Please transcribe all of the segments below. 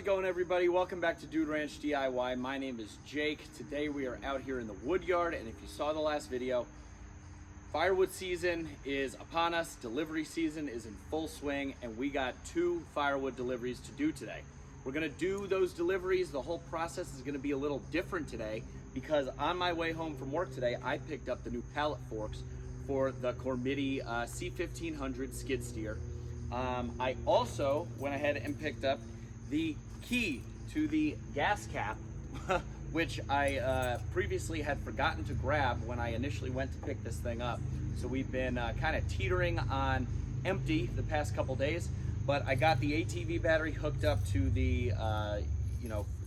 it going, everybody? Welcome back to Dude Ranch DIY. My name is Jake. Today we are out here in the wood yard, and if you saw the last video, firewood season is upon us. Delivery season is in full swing, and we got 2 firewood deliveries to do today. We're gonna do those deliveries. The whole process is gonna be a little different today because on my way home from work today, I picked up the new pallet forks for the Cormidi C1500 skid steer. I also went ahead and picked up the key to the gas cap, which I previously had forgotten to grab when I initially went to pick this thing up. So we've been kind of teetering on empty the past couple days, but I got the ATV battery hooked up to the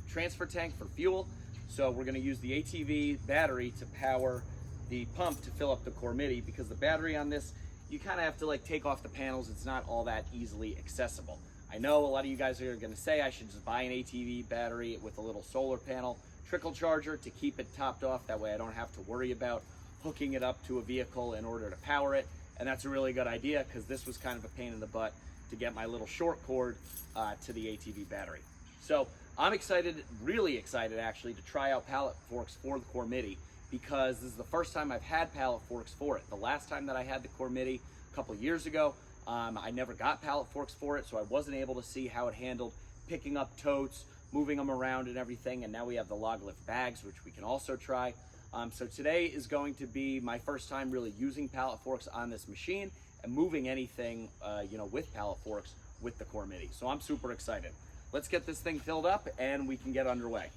transfer tank for fuel. So we're gonna use the ATV battery to power the pump to fill up the Cormidi, because the battery on this, you kind of have to like take off the panels. It's not all that easily accessible. I know a lot of you guys are going to say I should just buy an ATV battery with a little solar panel trickle charger to keep it topped off. That way I don't have to worry about hooking it up to a vehicle in order to power it. And that's a really good idea, because this was kind of a pain in the butt to get my little short cord to the ATV battery. So I'm excited, really excited actually, to try out pallet forks for the Cormidi, because this is the first time I've had pallet forks for it. The last time that I had the Cormidi a couple years ago, I never got pallet forks for it, so I wasn't able to see how it handled picking up totes, moving them around and everything, and now we have the log lift bags, which we can also try. So today is going to be my first time really using pallet forks on this machine and moving anything with pallet forks with the Cormidi. So I'm super excited. Let's get this thing filled up and we can get underway.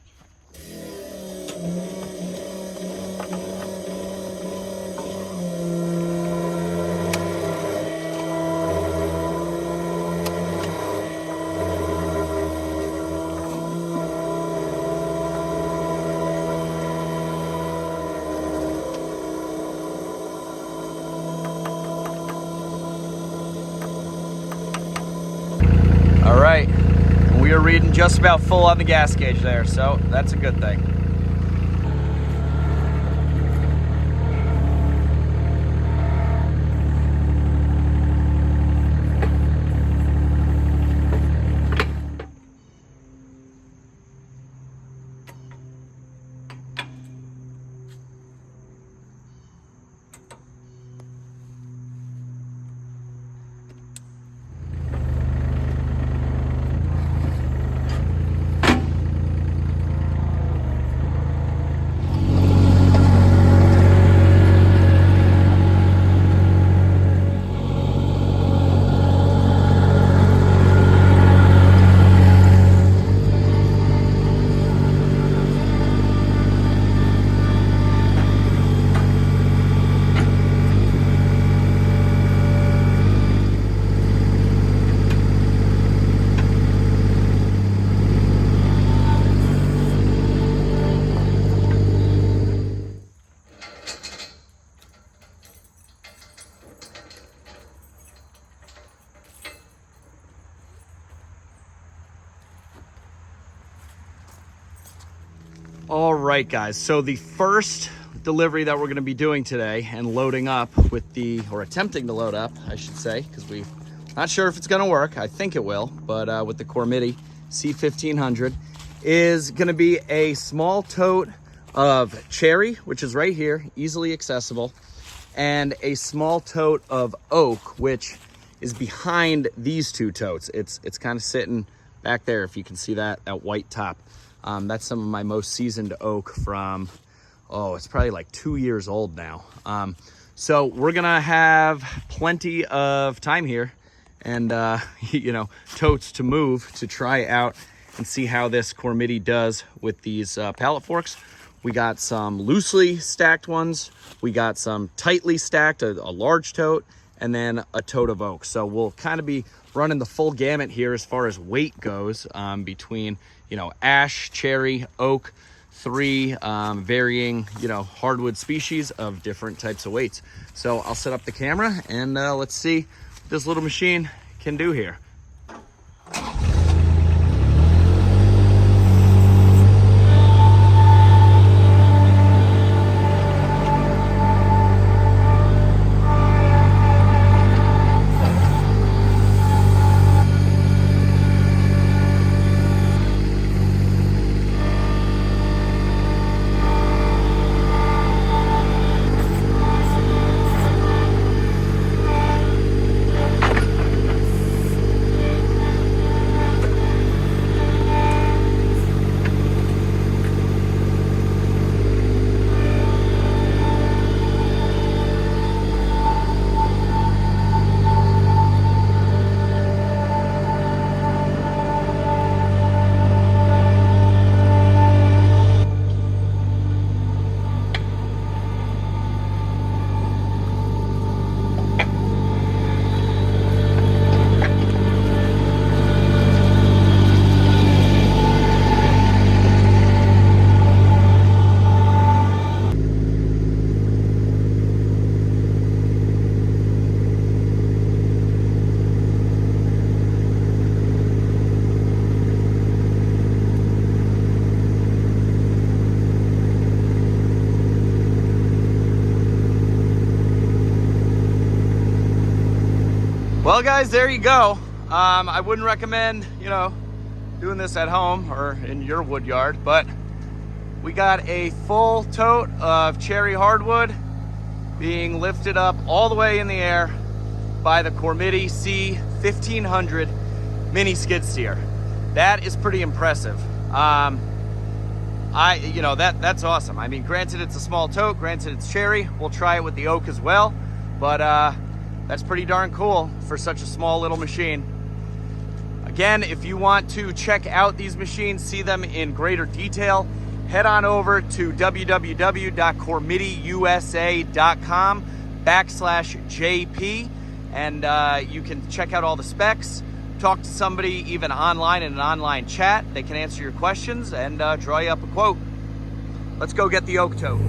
All right, we are reading just about full on the gas gauge there, so that's a good thing. All right, guys, so the first delivery that we're going to be doing today and loading up with or attempting to load up, I should say, because we're not sure if it's going to work. I think it will, but with the Cormidi C1500 is going to be a small tote of cherry, which is right here, easily accessible, and a small tote of oak, which is behind these 2 totes. It's kind of sitting back there, if you can see that white top. That's some of my most seasoned oak from, it's probably like 2 years old now. So we're gonna have plenty of time here and, totes to move to try out and see how this Cormidi does with these pallet forks. We got some loosely stacked ones. We got some tightly stacked, a large tote, and then a tote of oak. So we'll kind of be running the full gamut here as far as weight goes, between ash, cherry, oak, 3 varying hardwood species of different types of weights. So I'll set up the camera and let's see what this little machine can do here. Well guys, there you go. I wouldn't recommend, doing this at home or in your wood yard, but we got a full tote of cherry hardwood being lifted up all the way in the air by the Cormidi C1500 mini skid steer. That is pretty impressive. That's awesome. I mean, granted it's a small tote, granted it's cherry. We'll try it with the oak as well, but that's pretty darn cool for such a small little machine. Again, if you want to check out these machines, see them in greater detail, head on over to www.cormidiusa.com/JP, and you can check out all the specs, talk to somebody even online in an online chat. They can answer your questions and draw you up a quote. Let's go get the oak tote.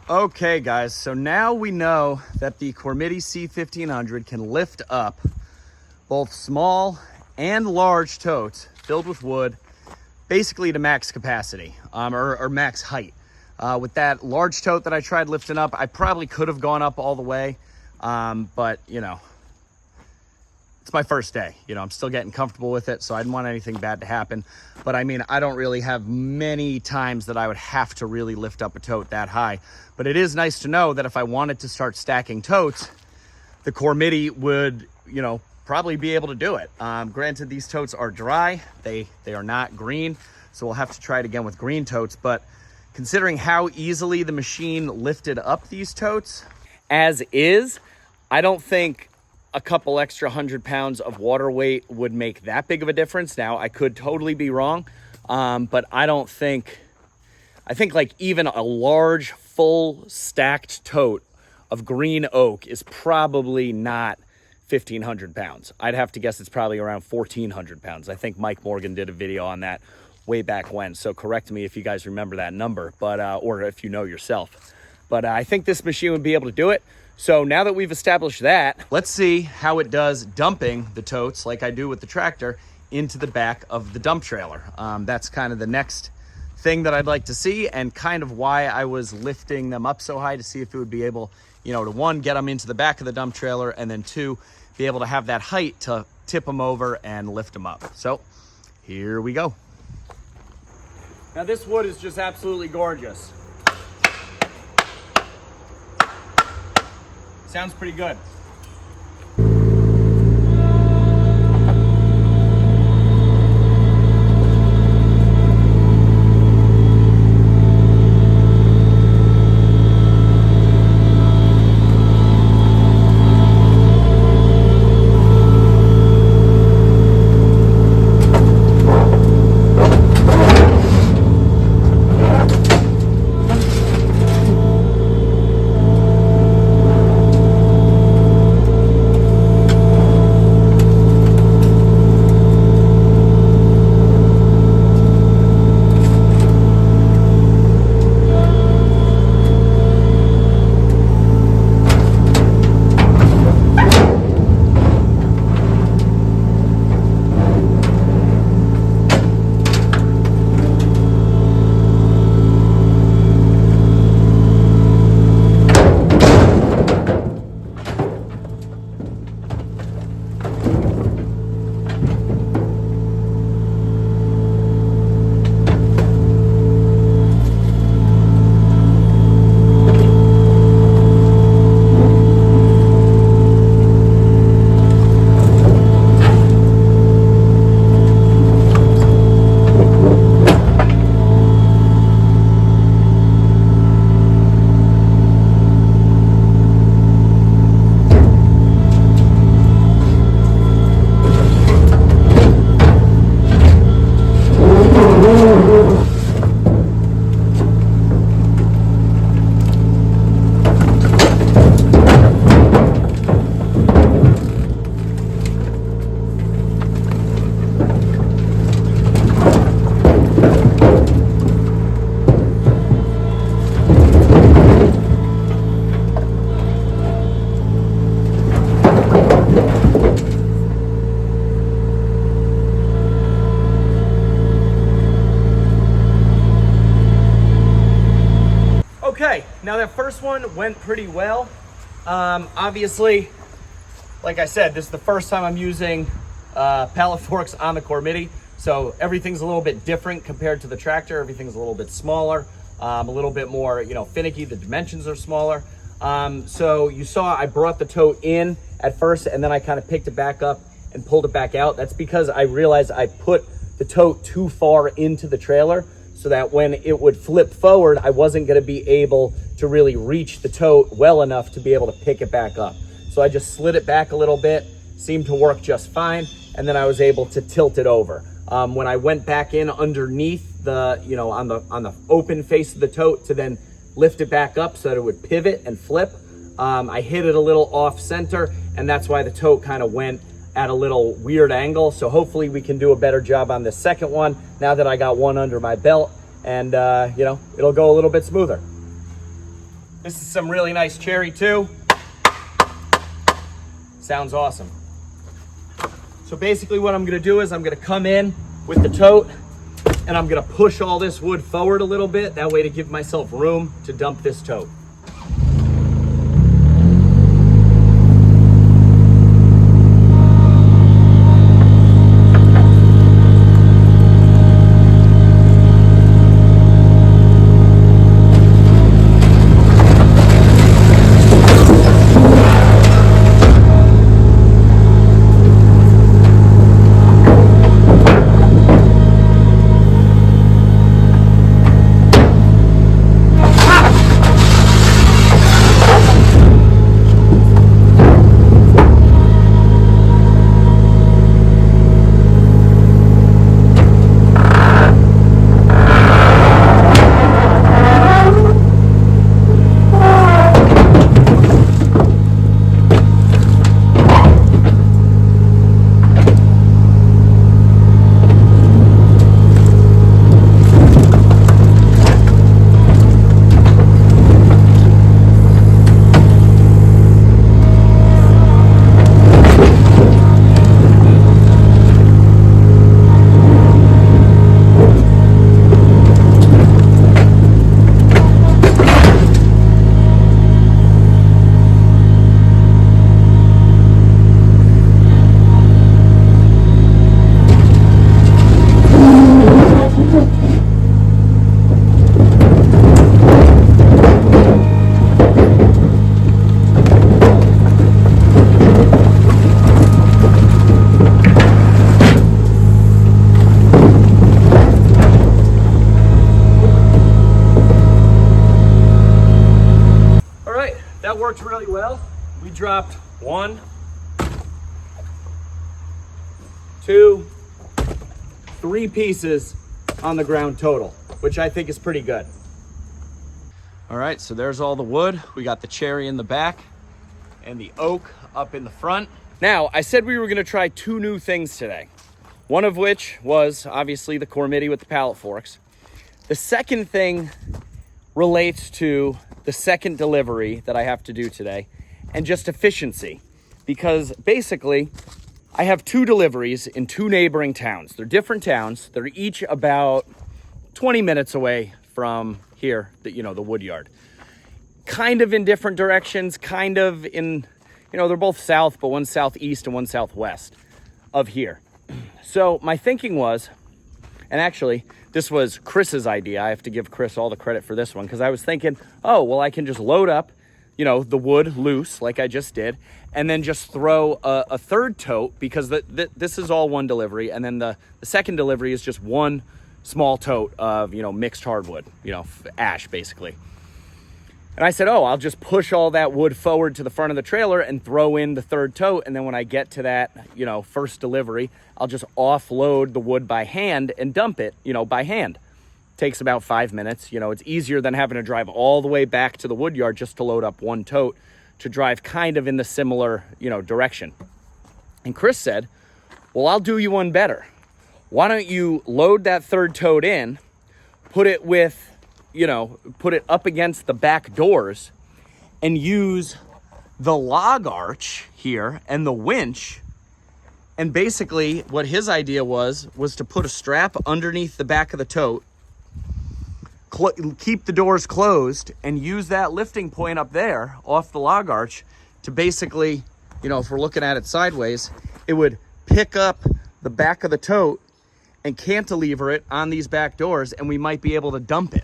Okay guys, so now we know that the Cormidi C1500 can lift up both small and large totes filled with wood, basically to max capacity, or max height. With that large tote that I tried lifting up, I probably could have gone up all the way, but it's my first day. I'm still getting comfortable with it, so I didn't want anything bad to happen. But I mean, I don't really have many times that I would have to really lift up a tote that high. But it is nice to know that if I wanted to start stacking totes, the Cormidi would, probably be able to do it. Granted, these totes are dry. They are not green, so we'll have to try it again with green totes. But considering how easily the machine lifted up these totes, as is, I don't think a couple extra 100 pounds of water weight would make that big of a difference. Now, I could totally be wrong, but I think like even a large, full stacked tote of green oak is probably not 1,500 pounds. I'd have to guess it's probably around 1,400 pounds. I think Mike Morgan did a video on that way back when, so correct me if you guys remember that number, but or if you know yourself. But I think this machine would be able to do it. So now that we've established that, let's see how it does dumping the totes like I do with the tractor into the back of the dump trailer. That's kind of the next thing that I'd like to see, and kind of why I was lifting them up so high, to see if it would be able, to one, get them into the back of the dump trailer, and then two, be able to have that height to tip them over and lift them up. So here we go. Now this wood is just absolutely gorgeous. Sounds pretty good. Okay, now that first one went pretty well. Obviously, like I said, this is the first time I'm using pallet forks on the Cormidi, so everything's a little bit different compared to the tractor. Everything's a little bit smaller, a little bit more, finicky. The dimensions are smaller. So you saw I brought the tote in at first, and then I kind of picked it back up and pulled it back out. That's because I realized I put the tote too far into the trailer, so that when it would flip forward, I wasn't gonna be able to really reach the tote well enough to be able to pick it back up. So I just slid it back a little bit, seemed to work just fine, and then I was able to tilt it over. When I went back in underneath the, on the open face of the tote to then lift it back up so that it would pivot and flip, I hit it a little off center, and that's why the tote kind of went at a little weird angle. So hopefully we can do a better job on the second one now that I got one under my belt, and it'll go a little bit smoother. This is some really nice cherry too. Sounds awesome. So basically what I'm gonna do is I'm gonna come in with the tote and I'm gonna push all this wood forward a little bit, that way to give myself room to dump this tote. that worked really well. We dropped 1, 2, 3 pieces on the ground total, which I think is pretty good. All right, so there's all the wood. We got the cherry in the back and the oak up in the front. Now, I said we were gonna try 2 new things today. One of which was obviously the Cormidi with the pallet forks. The second thing relates to the second delivery that I have to do today and just efficiency. Because basically, I have 2 deliveries in 2 neighboring towns. They're different towns. They're each about 20 minutes away from here, the wood yard. Kind of in different directions, kind of in, they're both south, but one's southeast and one southwest of here. So my thinking was, and actually this was Chris's idea. I have to give Chris all the credit for this one, because I was thinking, oh, well, I can just load up, the wood loose like I just did, and then just throw a third tote, because this is all one delivery. And then the second delivery is just one small tote of, mixed hardwood, ash basically. And I said, oh, I'll just push all that wood forward to the front of the trailer and throw in the third tote. And then when I get to that, first delivery, I'll just offload the wood by hand and dump it, by hand. Takes about 5 minutes. It's easier than having to drive all the way back to the wood yard just to load up one tote, to drive kind of in the similar, direction. And Chris said, well, I'll do you one better. Why don't you load that third tote in, put it up against the back doors, and use the log arch here and the winch. And basically what his idea was to put a strap underneath the back of the tote, keep the doors closed, and use that lifting point up there off the log arch to basically, if we're looking at it sideways, it would pick up the back of the tote and cantilever it on these back doors, and we might be able to dump it.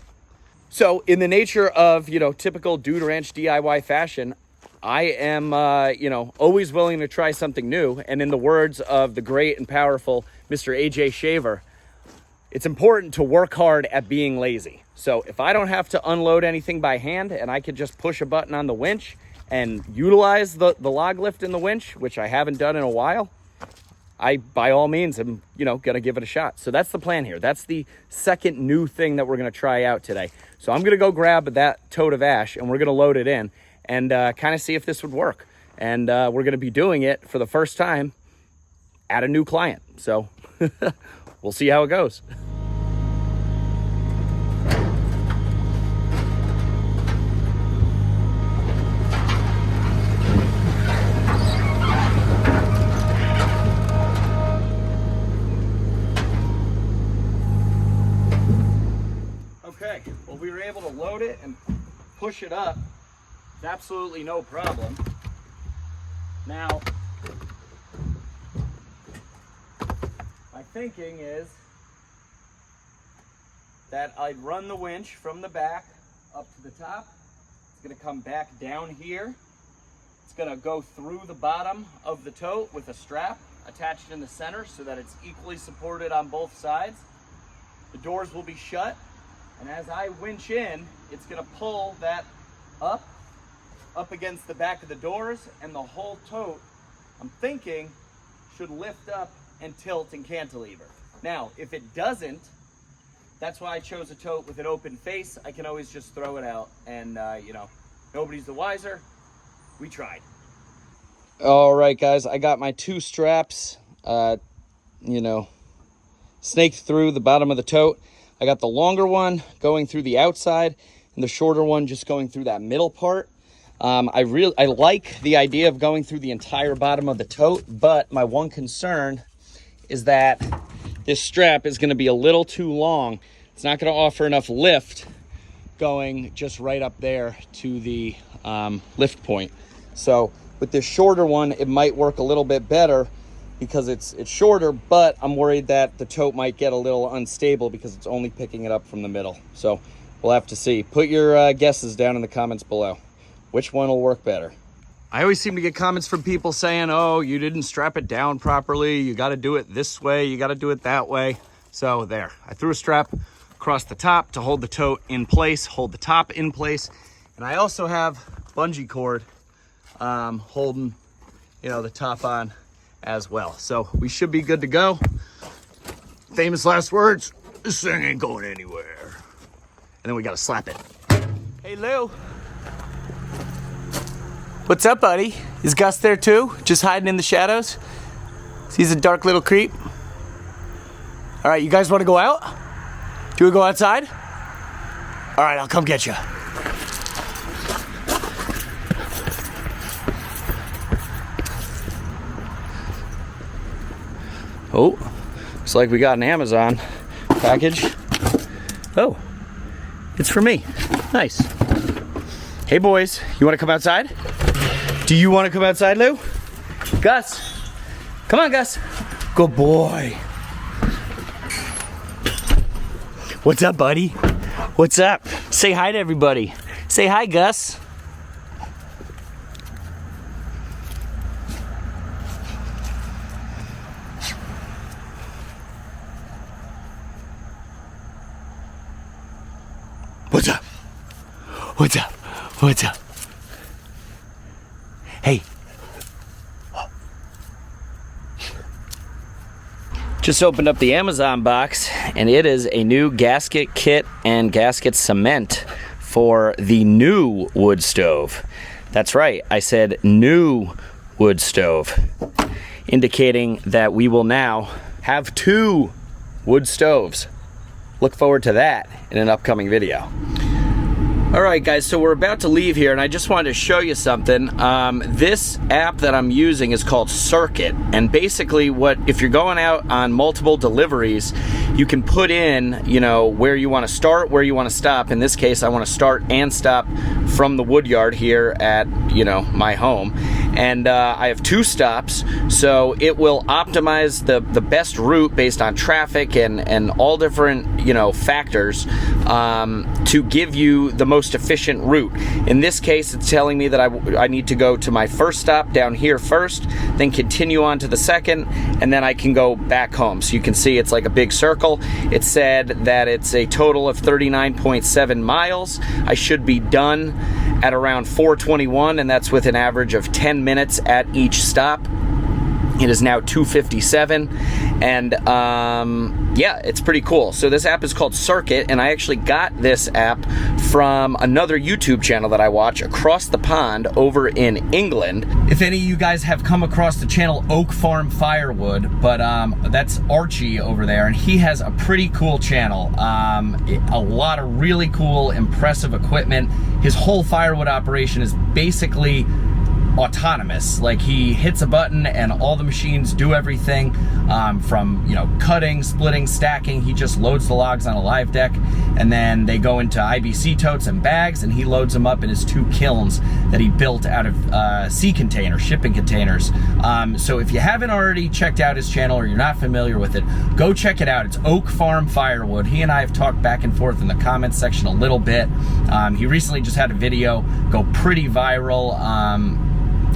So in the nature of, typical Dude Ranch DIY fashion, I am, always willing to try something new. And in the words of the great and powerful Mr. AJ Shaver, it's important to work hard at being lazy. So if I don't have to unload anything by hand and I could just push a button on the winch and utilize the log lift in the winch, which I haven't done in a while, I, by all means, am, gonna give it a shot. So that's the plan here. That's the second new thing that we're gonna try out today. So I'm gonna go grab that tote of ash and we're gonna load it in and kind of see if this would work. And we're gonna be doing it for the first time at a new client. So we'll see how it goes. Okay, well, we were able to load it and push it up. It's absolutely no problem. Now, my thinking is that I'd run the winch from the back up to the top. It's gonna come back down here. It's gonna go through the bottom of the tote with a strap attached in the center so that it's equally supported on both sides. The doors will be shut. And as I winch in, it's gonna pull that up against the back of the doors, and the whole tote, I'm thinking, should lift up and tilt and cantilever. Now, if it doesn't, that's why I chose a tote with an open face. I can always just throw it out and, nobody's the wiser. We tried. All right, guys, I got my 2 straps, snaked through the bottom of the tote. I got the longer one going through the outside and the shorter one just going through that middle part. I like the idea of going through the entire bottom of the tote, but my one concern is that this strap is going to be a little too long. It's not going to offer enough lift going just right up there to the lift point. So with this shorter one, it might work a little bit better because it's shorter, but I'm worried that the tote might get a little unstable because it's only picking it up from the middle. So we'll have to see. Put your guesses down in the comments below. Which one will work better? I always seem to get comments from people saying, oh, you didn't strap it down properly. You got to do it this way. You got to do it that way. So there, I threw a strap across the top to hold the tote in place, hold the top in place. And I also have bungee cord holding, you know, the top on as well. So we should be good to go. Famous last words, this thing ain't going anywhere. And then we gotta slap it. Hey Lou. What's up, buddy? Is Gus there too? Just hiding in the shadows? He's a dark little creep. All right, you guys wanna go out? Do we go outside? All right, I'll come get you. Oh, looks like we got an Amazon package. Oh, it's for me. Nice. Hey boys, you wanna come outside? Do you wanna come outside, Lou? Gus, come on, Gus. Good boy. What's up, buddy? What's up? Say hi to everybody. Say hi, Gus. What's up? What's up? What's up? Hey. Just opened up the Amazon box, and it is a new gasket kit and gasket cement for the new wood stove. That's right, I said new wood stove, indicating that we will now have 2 wood stoves. Look forward to that in an upcoming video. All right, guys, so we're about to leave here, and I just wanted to show you something. This app that I'm using is called Circuit, and basically if you're going out on multiple deliveries, you can put in, you know, where you want to start, where you want to stop. In this case, I want to start and stop from the wood yard here at, you know, my home. And I have 2 stops, so it will optimize the best route based on traffic and all different, you know, factors to give you the most efficient route. In this case, it's telling me that I need to go to my first stop down here first, then continue on to the second, and then I can go back home. So you can see it's like a big circle. It said that it's a total of 39.7 miles. I should be done at around 4:21, and that's with an average of 10 minutes at each stop. It is now 2:57, and yeah, it's pretty cool. So this app is called Circuit, and I actually got this app from another YouTube channel that I watch across the pond over in England. If any of you guys have come across the channel Oak Farm Firewood, but that's Archie over there, and he has a pretty cool channel. A lot of really cool, impressive equipment. His whole firewood operation is basically autonomous. Like, he hits a button and all the machines do everything, from, you know, cutting, splitting, stacking. He just loads the logs on a live deck, and then they go into IBC totes and bags, and he loads them up in his 2 kilns that he built out of sea containers, shipping containers. So if you haven't already checked out his channel, or you're not familiar with it, go check it out. It's Oak Farm Firewood. He and I have talked back and forth in the comments section a little bit. He recently just had a video go pretty viral,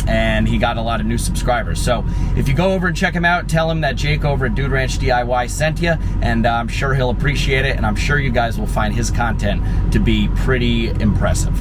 and he got a lot of new subscribers. So if you go over and check him out, tell him that Jake over at Dude Ranch DIY sent you, and I'm sure he'll appreciate it, and I'm sure you guys will find his content to be pretty impressive.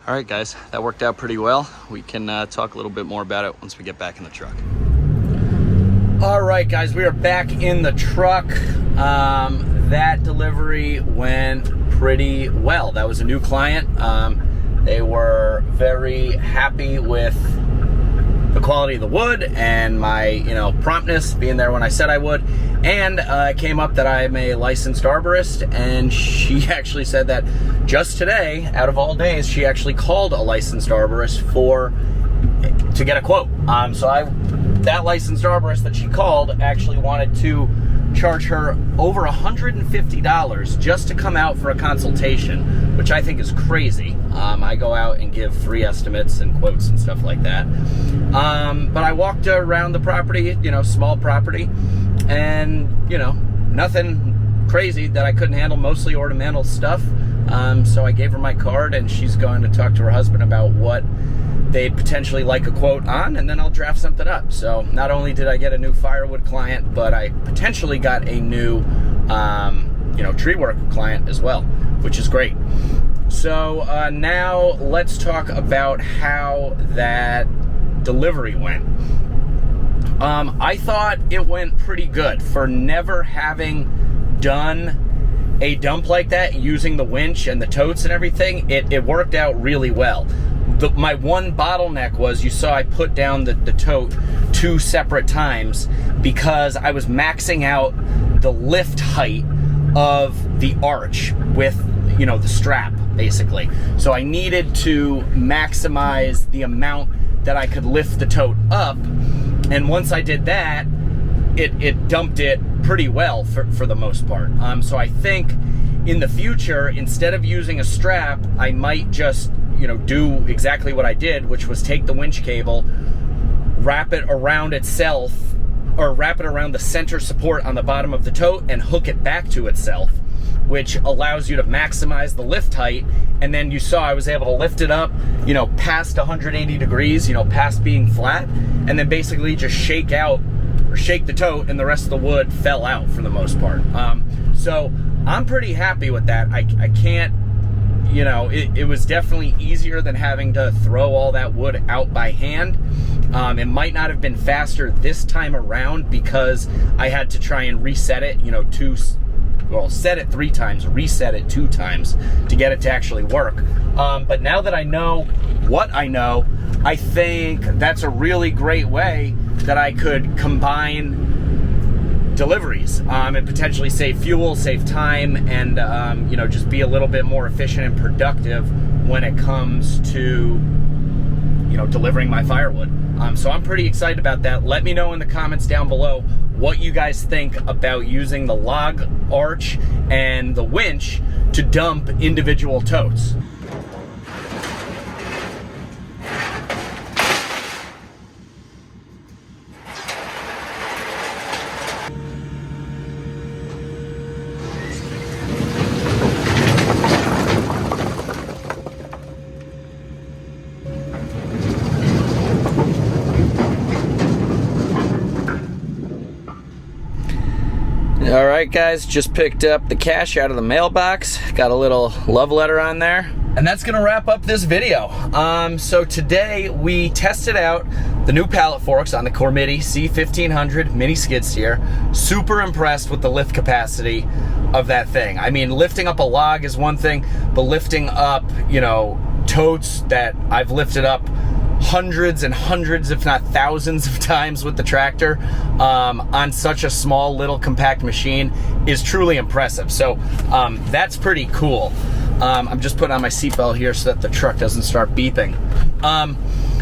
All right, guys, that worked out pretty well. We can talk a little bit more about it once we get back in the truck. All right, guys, we are back in the truck. That delivery went pretty well. That was a new client. They were very happy with the quality of the wood and my, promptness, being there when I said I would. And it came up that I'm a licensed arborist, and she actually said that just today, out of all days, she actually called a licensed arborist to get a quote. That licensed arborist that she called actually wanted to charge her over $150 just to come out for a consultation, which I think is crazy. I go out and give free estimates and quotes and stuff like that. But I walked around the property, small property, and, nothing crazy that I couldn't handle, mostly ornamental stuff. So I gave her my card, and she's going to talk to her husband about what they'd potentially like a quote on, and then I'll draft something up. So not only did I get a new firewood client, but I potentially got a new, tree work client as well, which is great. So now let's talk about how that delivery went. I thought it went pretty good for never having done a dump like that using the winch and the totes and everything. It worked out really well. My one bottleneck was, you saw I put down the tote 2 separate times because I was maxing out the lift height of the arch with, the strap, basically. So I needed to maximize the amount that I could lift the tote up. And once I did that, it dumped it pretty well for the most part. So I think in the future, instead of using a strap, I might just do exactly what I did, which was take the winch cable, wrap it around itself, or wrap it around the center support on the bottom of the tote and hook it back to itself, which allows you to maximize the lift height. And then you saw I was able to lift it up, past 180 degrees, past being flat, and then basically just shake the tote, and the rest of the wood fell out for the most part. So I'm pretty happy with that. I can't, it was definitely easier than having to throw all that wood out by hand. It might not have been faster this time around because I had to try and reset it, set it 3 times, reset it 2 times to get it to actually work. But now that I know what I know, I think that's a really great way that I could combine deliveries and potentially save fuel, save time, and just be a little bit more efficient and productive when it comes to delivering my firewood. So I'm pretty excited about that. Let me know in the comments down below what you guys think about using the log arch and the winch to dump individual totes. All right, guys, just picked up the cash out of the mailbox. Got a little love letter on there. And that's gonna wrap up this video. So today we tested out the new pallet forks on the Cormidi C1500 mini skid steer. Super impressed with the lift capacity of that thing. I mean, lifting up a log is one thing, but lifting up, totes that I've lifted up hundreds and hundreds, if not thousands of times with the tractor on such a small little compact machine is truly impressive. So that's pretty cool. I'm just putting on my seatbelt here so that the truck doesn't start beeping.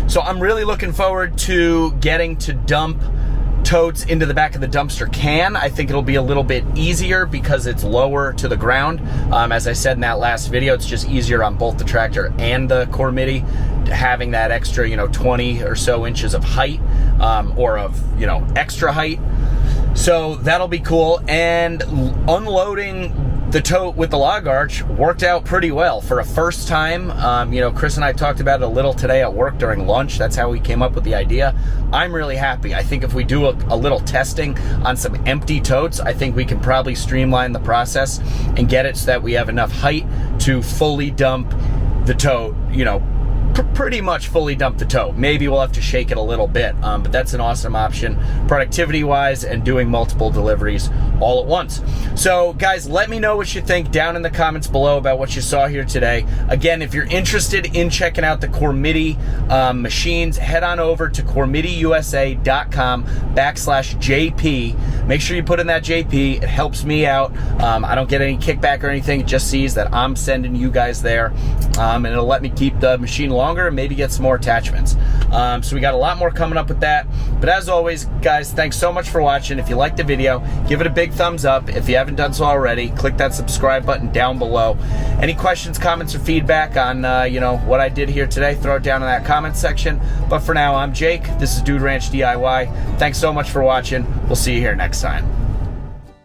So I'm really looking forward to getting to dump totes into the back of the dumpster can. I think it'll be a little bit easier because it's lower to the ground. As I said in that last video, it's just easier on both the tractor and the Cormidi, having that extra 20 or so inches of height, or of extra height. So that'll be cool. And unloading the tote with the log arch worked out pretty well for a first time. Chris and I talked about it a little today at work during lunch. That's how we came up with the idea. I'm really happy. I think if we do a little testing on some empty totes, I think we can probably streamline the process and get it so that we have enough height to fully dump the tote, pretty much fully dump the tow. Maybe we'll have to shake it a little bit, but that's an awesome option productivity wise and doing multiple deliveries all at once. So guys, let me know what you think down in the comments below about what you saw here today. Again, if you're interested in checking out the Cormidi machines, head on over to cormidiusa.com/JP. Make sure you put in that JP. It helps me out. I don't get any kickback or anything. It just sees that I'm sending you guys there, and it'll let me keep the machine longer and maybe get some more attachments. So we got a lot more coming up with that. But as always, guys, thanks so much for watching. If you liked the video, give it a big thumbs up. If you haven't done so already, click that subscribe button down below. Any questions, comments, or feedback on you know, what I did here today, throw it down in that comment section. But for now, I'm Jake. This is Dude Ranch DIY. Thanks so much for watching. We'll see you here next time.